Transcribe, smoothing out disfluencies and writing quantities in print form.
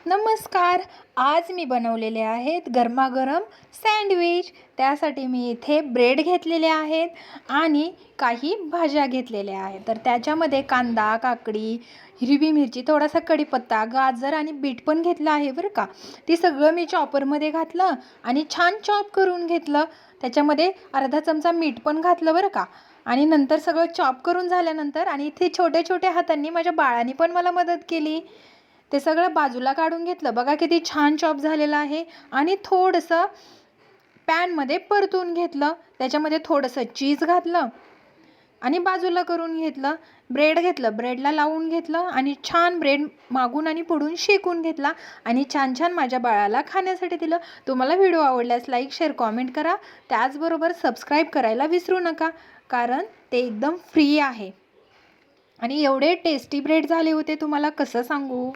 नमस्कार. आज मी बनवलेले आहेत गरमागरम सँडविच. त्यासाठी मी इथे ब्रेड घेतलेले आहेत आणि काही भाज्या घेतलेल्या आहेत. तर त्याच्यामध्ये कांदा, काकडी, हिरवी मिरची, थोडासा कढीपत्ता, गाजर आणि बीट पण घेतलं आहे बरं का. ते सगळं मी चॉपरमध्ये घातलं आणि छान चॉप करून घेतलं. त्याच्यामध्ये अर्धा चमचा मीठ पण घातलं बरं का. आणि नंतर सगळं चॉप करून झाल्यानंतर आणि इथे छोट्या छोट्या हातांनी माझ्या बाळाने पण मला मदत केली. ते सगळं बाजूला काढून घेतलं. बघा किती छान चॉप झालेलं आहे. आणि थोडंसं पॅनमध्ये परतून घेतलं. त्याच्यामध्ये थोडंसं चीज घातलं आणि बाजूला करून घेतलं. ब्रेड घेतलं, ब्रेडला लावून घेतलं आणि छान ब्रेड मागून आणि पुढून शेकून घेतला आणि छान छान माझ्या बाळाला खाण्यासाठी दिलं. तुम्हाला व्हिडिओ आवडल्यास लाईक, शेअर, कॉमेंट करा. त्याचबरोबर सबस्क्राईब करायला विसरू नका, कारण ते एकदम फ्री आहे. आणि एवढे टेस्टी ब्रेड झाले होते, तुम्हाला कसं सांगू.